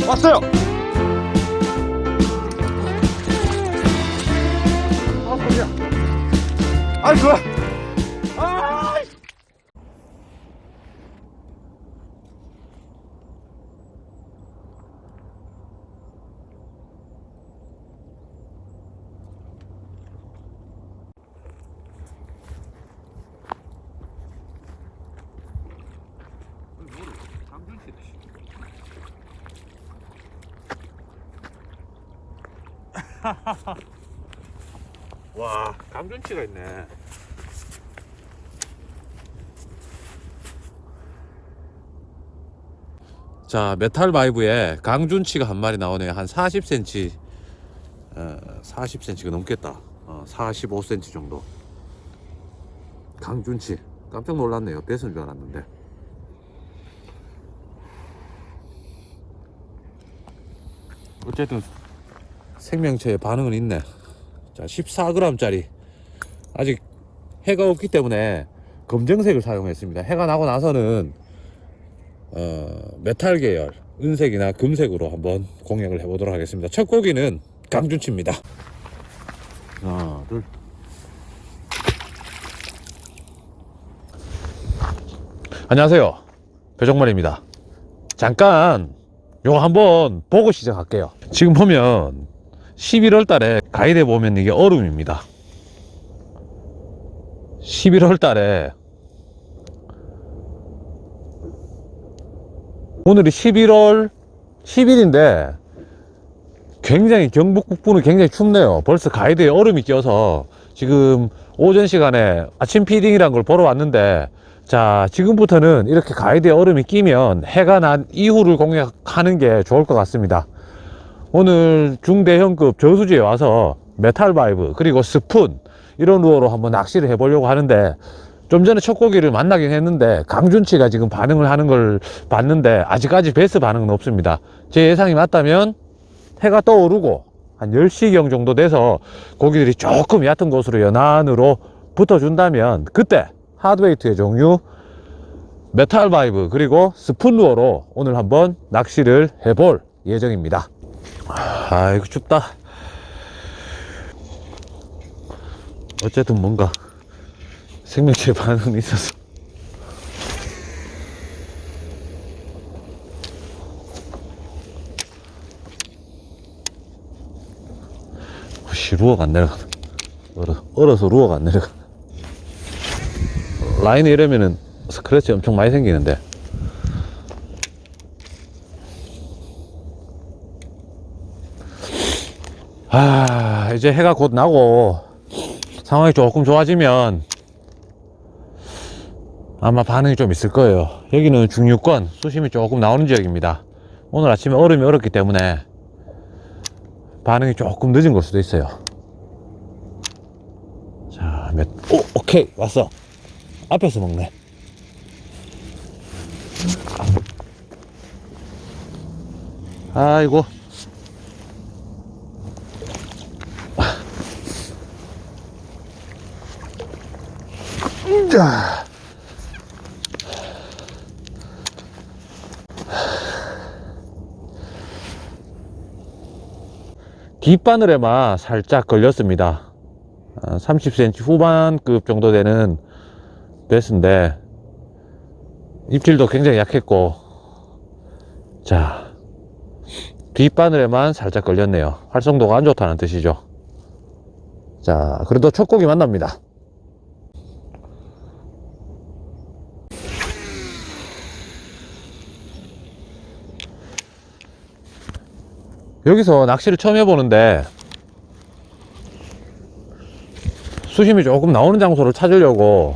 왔어요. 아, 소리야. 아, 좋아. 아, 와, 강준치가 있네. 자, 메탈 바이브에 강준치가 한 마리 나오네요. 한 40cm, 40cm가 넘겠다. 45cm 정도. 강준치. 깜짝 놀랐네요. 뱃은 줄 알았는데. 어쨌든 생명체의 반응은 있네. 자, 14g짜리. 아직 해가 없기 때문에 검정색을 사용했습니다. 해가 나고 나서는 메탈 계열 은색이나 금색으로 한번 공략을 해보도록 하겠습니다. 첫 고기는 강준치입니다. 하나, 둘. 안녕하세요, 배종만입니다. 잠깐 요거 한번 보고 시작할게요. 지금 보면 11월 달에 가이드에 보면 이게 얼음입니다. 11월 달에 오늘이 11월 10일인데 굉장히 경북 북부는 굉장히 춥네요. 벌써 가이드에 얼음이 껴서 지금 오전 시간에 아침 피딩이란 걸 보러 왔는데, 자, 지금부터는 이렇게 가이드에 얼음이 끼면 해가 난 이후를 공략하는 게 좋을 것 같습니다. 오늘 중대형급 저수지에 와서 메탈 바이브 그리고 스푼 이런 루어로 한번 낚시를 해보려고 하는데, 좀 전에 첫 고기를 만나긴 했는데 강준치가 지금 반응을 하는 걸 봤는데 아직까지 베스 반응은 없습니다. 제 예상이 맞다면 해가 떠오르고 한 10시경 정도 돼서 고기들이 조금 얕은 곳으로 연안으로 붙어준다면 그때 하드웨이트의 종류 메탈 바이브 그리고 스푼 루어로 오늘 한번 낚시를 해볼 예정입니다. 아이고 춥다. 어쨌든 뭔가 생명체 반응이 있어서 혹시 루어가 안 내려가. 얼어서 루어가 안 내려가. 라인에 이러면은 스크래치 엄청 많이 생기는데. 이제 해가 곧 나고 상황이 조금 좋아지면 아마 반응이 좀 있을 거예요. 여기는 중류권 수심이 조금 나오는 지역입니다. 오늘 아침에 얼음이 얼었기 때문에 반응이 조금 늦은 걸 수도 있어요. 자, 오케이, 왔어. 앞에서 먹네. 아이고. 자. 뒷바늘에만 살짝 걸렸습니다. 30cm 후반급 정도 되는 베스인데 입질도 굉장히 약했고, 자, 뒷바늘에만 살짝 걸렸네요. 활성도가 안 좋다는 뜻이죠. 자, 그래도 첫 고기 만납니다. 여기서 낚시를 처음 해보는데 수심이 조금 나오는 장소를 찾으려고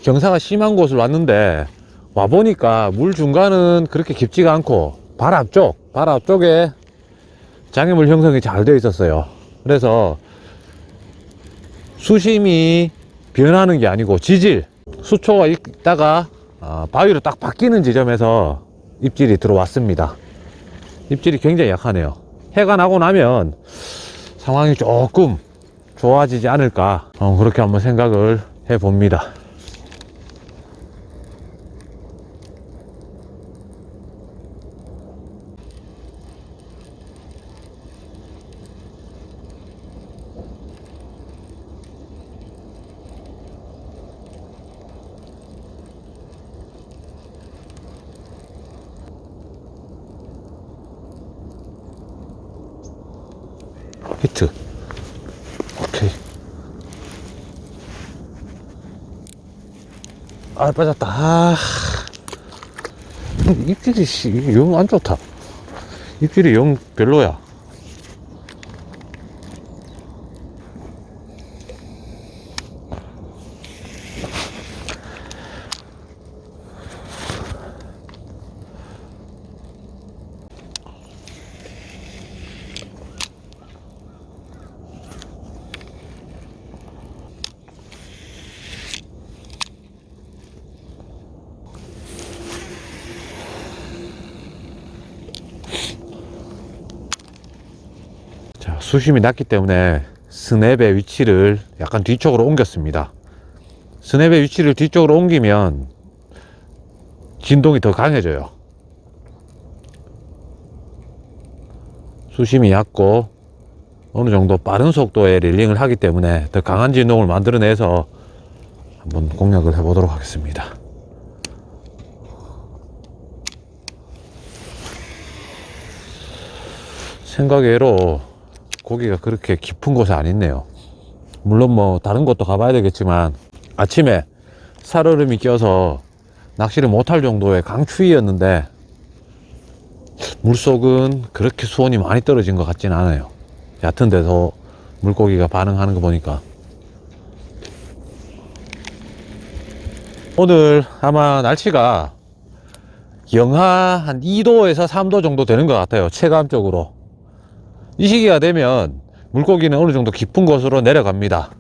경사가 심한 곳을 왔는데, 와보니까 물 중간은 그렇게 깊지가 않고 발 앞쪽에 장애물 형성이 잘 되어 있었어요. 그래서 수심이 변하는 게 아니고 지질, 수초가 있다가 바위로 딱 바뀌는 지점에서 입질이 들어왔습니다. 입질이 굉장히 약하네요. 해가 나고 나면 상황이 조금 좋아지지 않을까, 그렇게 한번 생각을 해봅니다. 히트. 오케이. 아, 빠졌다. 아, 입질이 영 안 좋다. 입질이 영 별로야. 자, 수심이 낮기 때문에 스냅의 위치를 약간 뒤쪽으로 옮겼습니다. 스냅의 위치를 뒤쪽으로 옮기면 진동이 더 강해져요. 수심이 얕고 어느 정도 빠른 속도의 릴링을 하기 때문에 더 강한 진동을 만들어내서 한번 공략을 해보도록 하겠습니다. 생각외로 고기가 그렇게 깊은 곳에 안 있네요. 물론 뭐 다른 곳도 가봐야 되겠지만 아침에 살얼음이 껴서 낚시를 못할 정도의 강추위였는데 물속은 그렇게 수온이 많이 떨어진 것 같지는 않아요. 얕은 데서 물고기가 반응하는 거 보니까. 오늘 아마 날씨가 영하 한 2도에서 3도 정도 되는 것 같아요, 체감적으로. 이 시기가 되면 물고기는 어느 정도 깊은 곳으로 내려갑니다.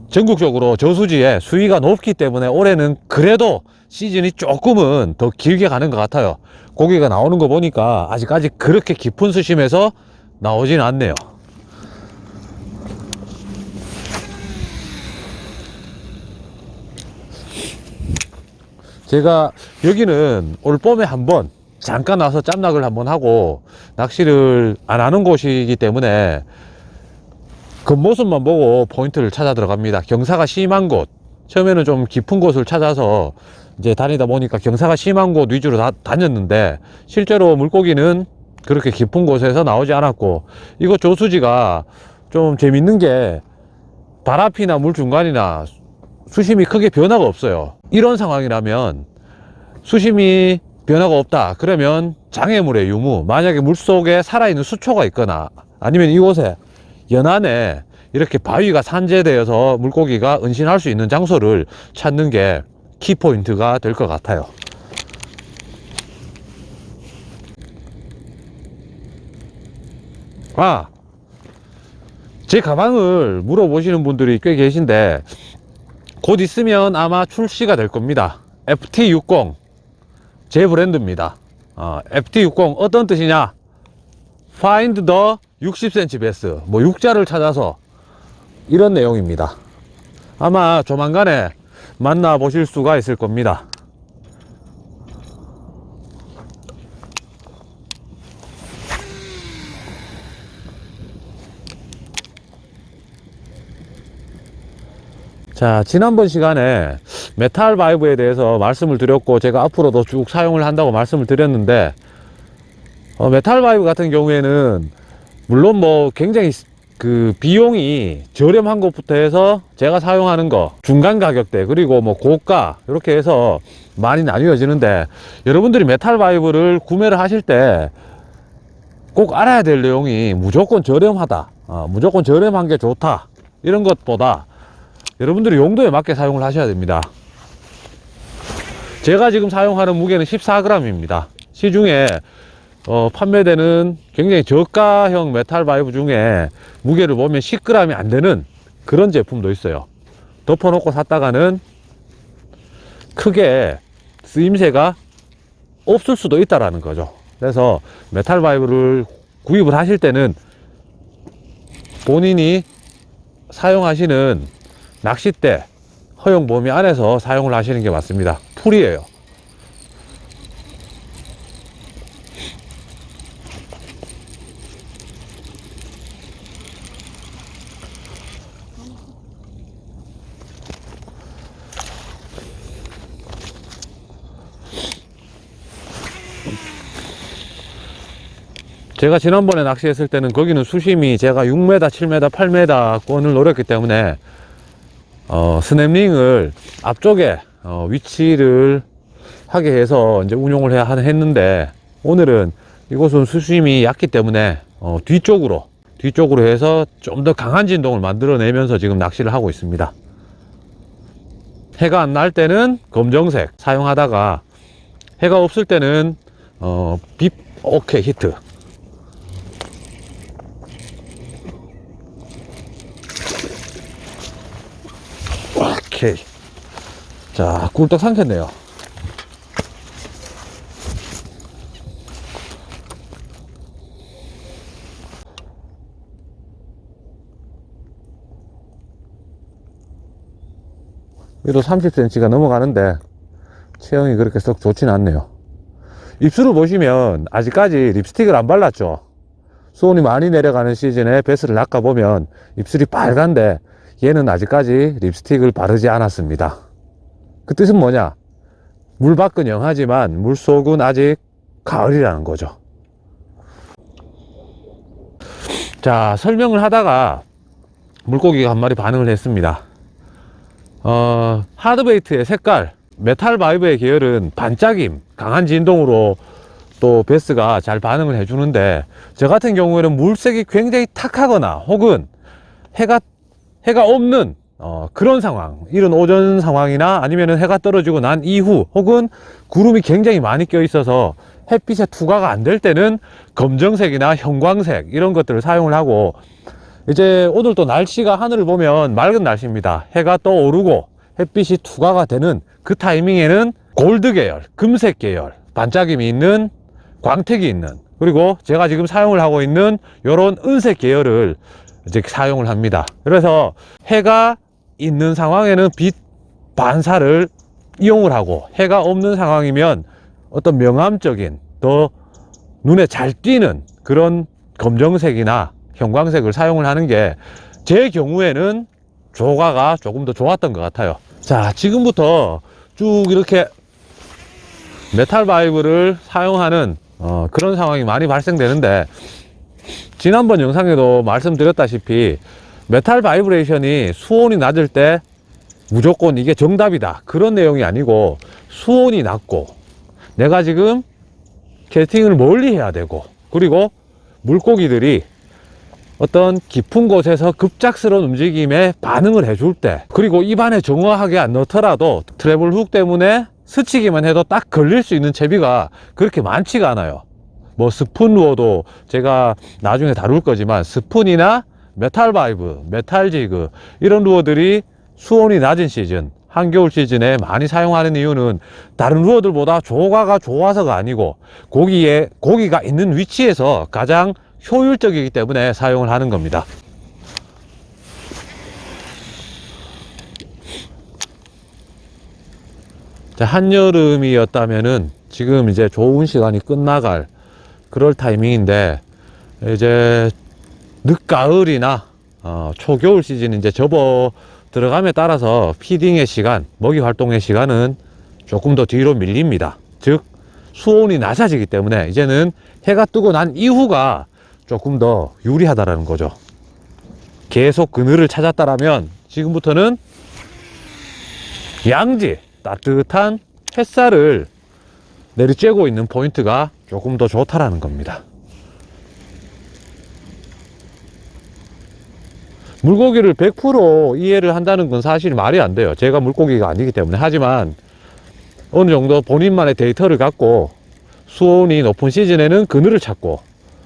전국적으로 저수지에 수위가 높기 때문에 올해는 그래도 시즌이 조금은 더 길게 가는 것 같아요. 고기가 나오는 거 보니까 아직까지 그렇게 깊은 수심에서 나오진 않네요. 제가 여기는 올 봄에 한번 잠깐 와서 짬낚을 한번 하고 낚시를 안 하는 곳이기 때문에 겉모습만 보고 포인트를 찾아 들어갑니다. 경사가 심한 곳, 처음에는 좀 깊은 곳을 찾아서 이제 다니다 보니까 경사가 심한 곳 위주로 다녔는데 실제로 물고기는 그렇게 깊은 곳에서 나오지 않았고, 이곳 저수지가 좀 재밌는 게 발 앞이나 물 중간이나 수심이 크게 변화가 없어요. 이런 상황이라면 수심이 변화가 없다 그러면 장애물의 유무, 만약에 물속에 살아있는 수초가 있거나 아니면 이곳에 연안에 이렇게 바위가 산재되어서 물고기가 은신할 수 있는 장소를 찾는 게 키포인트가 될 것 같아요. 아, 제 가방을 물어보시는 분들이 꽤 계신데 곧 있으면 아마 출시가 될 겁니다. FT60 제 브랜드입니다. FT60 어떤 뜻이냐? Find the 60cm bass, 뭐 육자를 찾아서, 이런 내용입니다. 아마 조만간에 만나 보실 수가 있을 겁니다. 자, 지난번 시간에 메탈 바이브에 대해서 말씀을 드렸고 제가 앞으로도 쭉 사용을 한다고 말씀을 드렸는데, 메탈 바이브 같은 경우에는 물론 뭐 굉장히 그 비용이 저렴한 것부터 해서 제가 사용하는 거 중간 가격대, 그리고 뭐 고가, 이렇게 해서 많이 나뉘어지는데, 여러분들이 메탈 바이브를 구매를 하실 때 꼭 알아야 될 내용이 무조건 저렴하다, 무조건 저렴한 게 좋다, 이런 것보다 여러분들이 용도에 맞게 사용을 하셔야 됩니다. 제가 지금 사용하는 무게는 14g입니다. 시중에 판매되는 굉장히 저가형 메탈 바이브 중에 무게를 보면 10g이 안 되는 그런 제품도 있어요. 덮어놓고 샀다가는 크게 쓰임새가 없을 수도 있다라는 거죠. 그래서 메탈 바이브를 구입을 하실 때는 본인이 사용하시는 낚싯대 허용 범위 안에서 사용을 하시는 게 맞습니다. 풀이에요. 제가 지난번에 낚시했을 때는 거기는 수심이 제가 6m, 7m, 8m 권을 노렸기 때문에 스냅링을 앞쪽에 위치를 하게 해서 이제 운용을 했는데, 오늘은 이곳은 수심이 얕기 때문에 뒤쪽으로 해서 좀 더 강한 진동을 만들어내면서 지금 낚시를 하고 있습니다. 해가 안 날 때는 검정색 사용하다가 해가 없을 때는 빕 오케이 히트. 오케이. 자, 꿀떡 삼켰네요. 얘도 30cm가 넘어가는데 체형이 그렇게 썩 좋지는 않네요. 입술을 보시면 아직까지 립스틱을 안 발랐죠. 수온이 많이 내려가는 시즌에 배스를 낚아보면 입술이 빨간데, 얘는 아직까지 립스틱을 바르지 않았습니다. 그 뜻은 뭐냐? 물 밖은 영하지만 물 속은 아직 가을이라는 거죠. 자, 설명을 하다가 물고기가 한 마리 반응을 했습니다. 하드베이트의 색깔, 메탈 바이브의 계열은 반짝임, 강한 진동으로 또 베스가 잘 반응을 해주는데, 저 같은 경우에는 물색이 굉장히 탁하거나 혹은 해가 없는 그런 상황, 이런 오전 상황이나 아니면 해가 떨어지고 난 이후 혹은 구름이 굉장히 많이 껴 있어서 햇빛에 투과가 안 될 때는 검정색이나 형광색 이런 것들을 사용을 하고, 이제 오늘 또 날씨가 하늘을 보면 맑은 날씨입니다. 해가 떠오르고 햇빛이 투과가 되는 그 타이밍에는 골드 계열, 금색 계열, 반짝임이 있는, 광택이 있는, 그리고 제가 지금 사용을 하고 있는 이런 은색 계열을 이제 사용을 합니다. 그래서 해가 있는 상황에는 빛 반사를 이용을 하고, 해가 없는 상황이면 어떤 명암적인, 더 눈에 잘 띄는 그런 검정색이나 형광색을 사용을 하는 게 제 경우에는 조과가 조금 더 좋았던 것 같아요. 자, 지금부터 쭉 이렇게 메탈 바이브를 사용하는 그런 상황이 많이 발생되는데, 지난번 영상에도 말씀드렸다시피 메탈 바이브레이션이 수온이 낮을 때 무조건 이게 정답이다, 그런 내용이 아니고, 수온이 낮고 내가 지금 캐스팅을 멀리 해야 되고, 그리고 물고기들이 어떤 깊은 곳에서 급작스러운 움직임에 반응을 해줄 때, 그리고 입안에 정확하게 안 넣더라도 트래블 훅 때문에 스치기만 해도 딱 걸릴 수 있는 채비가 그렇게 많지가 않아요. 뭐 스푼 루어도 제가 나중에 다룰 거지만, 스푼이나 메탈 바이브, 메탈 지그 이런 루어들이 수온이 낮은 시즌, 한겨울 시즌에 많이 사용하는 이유는 다른 루어들보다 조과가 좋아서가 아니고, 고기가 있는 위치에서 가장 효율적이기 때문에 사용을 하는 겁니다. 자, 한여름이었다면은 지금 이제 좋은 시간이 끝나갈 그럴 타이밍인데, 이제 늦가을이나 초겨울 시즌 이제 접어 들어감에 따라서 피딩의 시간, 먹이 활동의 시간은 조금 더 뒤로 밀립니다. 즉 수온이 낮아지기 때문에 이제는 해가 뜨고 난 이후가 조금 더 유리하다라는 거죠. 계속 그늘을 찾았다라면 지금부터는 양지, 따뜻한 햇살을 내리쬐고 있는 포인트가 조금 더 좋다라는 겁니다. 물고기를 100% 이해를 한다는 건 사실 말이 안 돼요. 제가 물고기가 아니기 때문에. 하지만 어느 정도 본인만의 데이터를 갖고 수온이 높은 시즌에는 그늘을 찾고,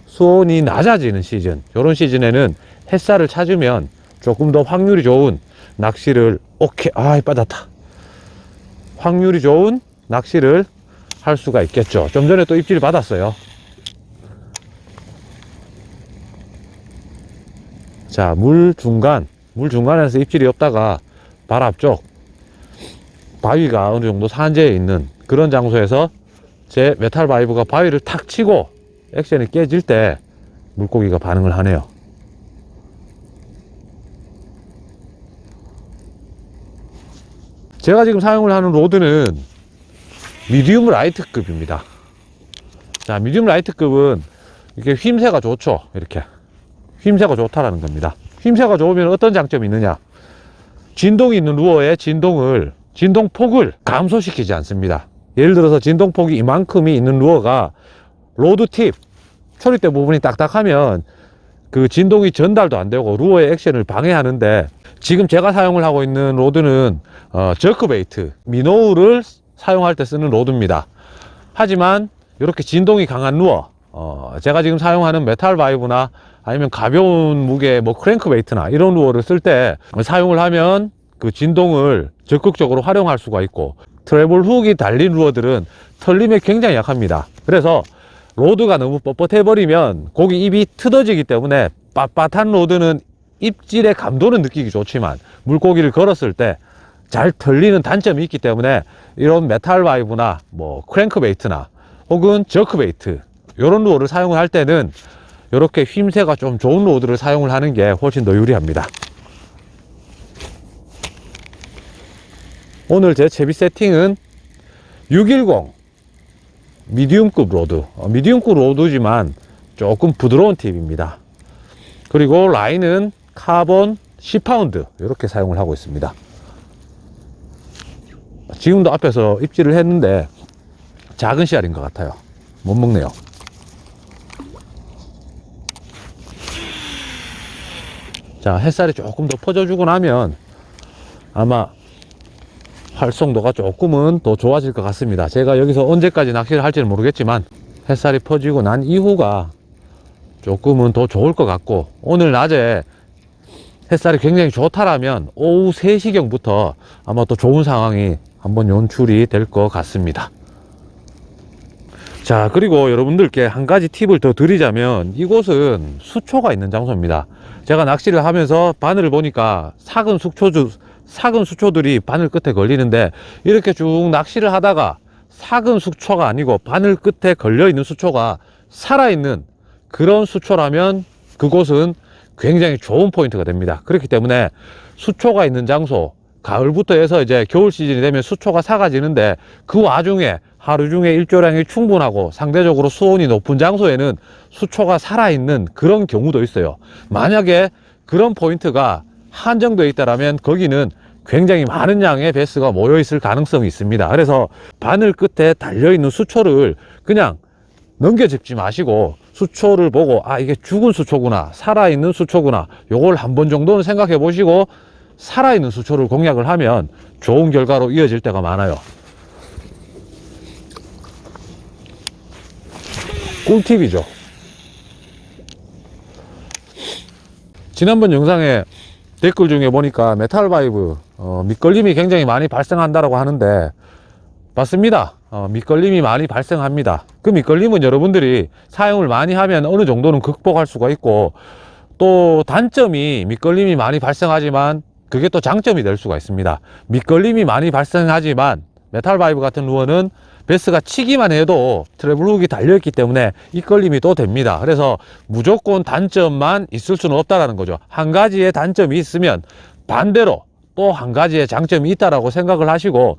수온이 낮아지는 시즌, 이런 시즌에는 햇살을 찾으면 조금 더 확률이 좋은 낚시를, 빠졌다. 확률이 좋은 낚시를 할 수가 있겠죠. 좀 전에 또 입질 받았어요. 자, 물 중간에서 입질이 없다가 발 앞쪽 바위가 어느 정도 산재해 있는 그런 장소에서 제 메탈 바이브가 바위를 탁 치고 액션이 깨질 때 물고기가 반응을 하네요. 제가 지금 사용을 하는 로드는 미디움 라이트급입니다. 자, 미디움 라이트급은 이게 휘임새가 좋죠. 이렇게 휘임새가 좋다라는 겁니다. 휘임새가 좋으면 어떤 장점이 있느냐, 진동이 있는 루어의 진동폭을 감소시키지 않습니다. 예를 들어서 진동폭이 이만큼이 있는 루어가 로드 팁 초리대 부분이 딱딱하면 그 진동이 전달도 안 되고 루어의 액션을 방해하는데, 지금 제가 사용을 하고 있는 로드는 저크베이트 미노우를 사용할 때 쓰는 로드입니다. 하지만 이렇게 진동이 강한 루어, 제가 지금 사용하는 메탈 바이브나 아니면 가벼운 무게 뭐 크랭크베이트나 이런 루어를 쓸 때 사용을 하면 그 진동을 적극적으로 활용할 수가 있고, 트래블 훅이 달린 루어들은 털림에 굉장히 약합니다. 그래서 로드가 너무 뻣뻣해 버리면 고기 입이 트어지기 때문에, 빳빳한 로드는 입질의 감도는 느끼기 좋지만 물고기를 걸었을 때 잘 털리는 단점이 있기 때문에, 이런 메탈 바이브나 뭐 크랭크베이트나 혹은 저크베이트 이런 루어를 사용을 할 때는 이렇게 휘임새가 좀 좋은 로드를 사용을 하는 게 훨씬 더 유리합니다. 오늘 제 채비 세팅은 610 미디움급 로드, 미디움급 로드지만 조금 부드러운 팁입니다. 그리고 라인은 카본 10파운드 이렇게 사용을 하고 있습니다. 지금도 앞에서 입질을 했는데 작은 씨알인 것 같아요. 못 먹네요. 자, 햇살이 조금 더 퍼져주고 나면 아마 활성도가 조금은 더 좋아질 것 같습니다. 제가 여기서 언제까지 낚시를 할지는 모르겠지만 햇살이 퍼지고 난 이후가 조금은 더 좋을 것 같고, 오늘 낮에 햇살이 굉장히 좋다라면 오후 3시경부터 아마 또 좋은 상황이 한번 연출이 될 것 같습니다. 자, 그리고 여러분들께 한 가지 팁을 더 드리자면, 이곳은 수초가 있는 장소입니다. 제가 낚시를 하면서 바늘을 보니까 작은 수초들이 바늘 끝에 걸리는데, 이렇게 쭉 낚시를 하다가 작은 수초가 아니고 바늘 끝에 걸려 있는 수초가 살아있는 그런 수초라면 그곳은 굉장히 좋은 포인트가 됩니다. 그렇기 때문에 수초가 있는 장소, 가을부터 해서 이제 겨울 시즌이 되면 수초가 사가지는데, 그 와중에 하루 중에 일조량이 충분하고 상대적으로 수온이 높은 장소에는 수초가 살아있는 그런 경우도 있어요. 만약에 그런 포인트가 한정되어 있다면 거기는 굉장히 많은 양의 베스가 모여 있을 가능성이 있습니다. 그래서 바늘 끝에 달려있는 수초를 그냥 넘겨짚지 마시고 수초를 보고, 아, 이게 죽은 수초구나, 살아있는 수초구나, 요걸 한 번 정도는 생각해 보시고 살아있는 수초를 공략을 하면 좋은 결과로 이어질 때가 많아요. 꿀팁이죠. 지난번 영상에 댓글 중에 보니까 메탈 바이브 밑걸림이 굉장히 많이 발생한다라고 하는데, 맞습니다. 밑걸림이 많이 발생합니다. 그 밑걸림은 여러분들이 사용을 많이 하면 어느 정도는 극복할 수가 있고, 또 단점이 밑걸림이 많이 발생하지만 그게 또 장점이 될 수가 있습니다. 밑걸림이 많이 발생하지만 메탈 바이브 같은 루어는 베스가 치기만 해도 트래블 훅이 달려있기 때문에 입걸림이 또 됩니다. 그래서 무조건 단점만 있을 수는 없다라는 거죠. 한 가지의 단점이 있으면 반대로 또 한 가지의 장점이 있다라고 생각을 하시고,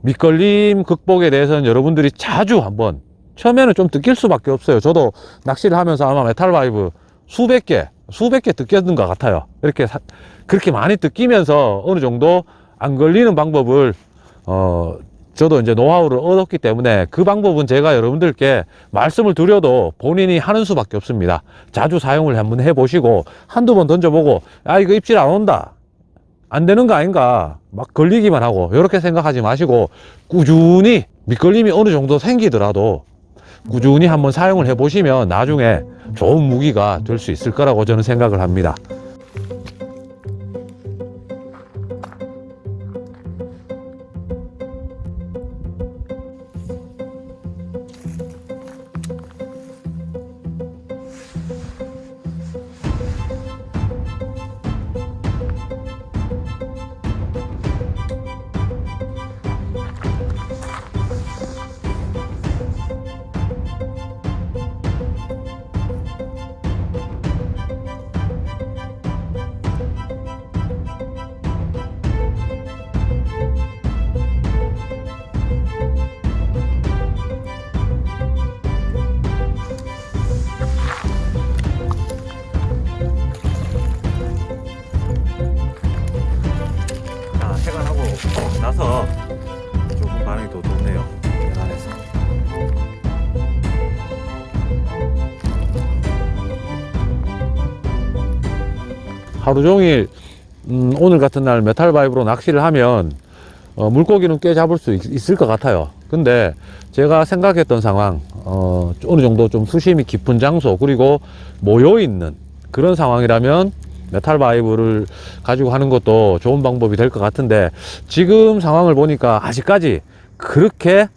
밑걸림 극복에 대해서는 여러분들이 자주 한번, 처음에는 좀 느낄 수밖에 없어요. 저도 낚시를 하면서 아마 메탈 바이브 수백 개 뜯겼는 것 같아요. 그렇게 많이 뜯기면서 어느 정도 안 걸리는 방법을 저도 이제 노하우를 얻었기 때문에, 그 방법은 제가 여러분들께 말씀을 드려도 본인이 하는 수밖에 없습니다. 자주 사용을 한번 해보시고 한두 번 던져보고, 아, 이거 입질 안 온다, 안 되는 거 아닌가, 막 걸리기만 하고 이렇게 생각하지 마시고, 꾸준히 밑걸림이 어느 정도 생기더라도 꾸준히 한번 사용을 해보시면 나중에 좋은 무기가 될 수 있을 거라고 저는 생각을 합니다. 하루 종일 오늘 같은 날 메탈바이브로 낚시를 하면 물고기는 꽤 잡을 수 있을 것 같아요. 근데 제가 생각했던 상황, 어느 정도 좀 수심이 깊은 장소, 그리고 모여 있는 그런 상황이라면 메탈바이브를 가지고 하는 것도 좋은 방법이 될 것 같은데, 지금 상황을 보니까 아직까지 그렇게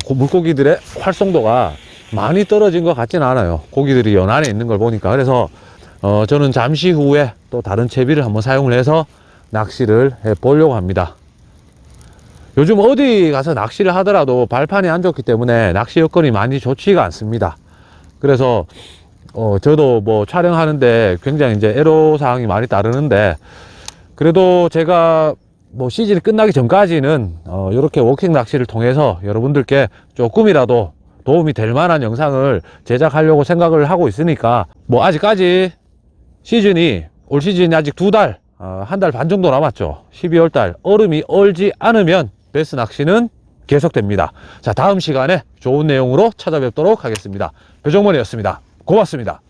물고기들의 활성도가 많이 떨어진 것 같지는 않아요. 고기들이 연안에 있는 걸 보니까. 그래서 저는 잠시 후에 또 다른 채비를 한번 사용을 해서 낚시를 해 보려고 합니다. 요즘 어디 가서 낚시를 하더라도 발판이 안 좋기 때문에 낚시 여건이 많이 좋지가 않습니다. 그래서 저도 뭐 촬영하는데 굉장히 이제 애로사항이 많이 따르는데, 그래도 제가 뭐 시즌이 끝나기 전까지는 이렇게 워킹 낚시를 통해서 여러분들께 조금이라도 도움이 될 만한 영상을 제작하려고 생각을 하고 있으니까, 뭐 아직까지 올 시즌이 아직 2달, 한 달 반 정도 남았죠. 12월 달 얼음이 얼지 않으면 베스 낚시는 계속됩니다. 자, 다음 시간에 좋은 내용으로 찾아뵙도록 하겠습니다. 배종원이었습니다. 고맙습니다.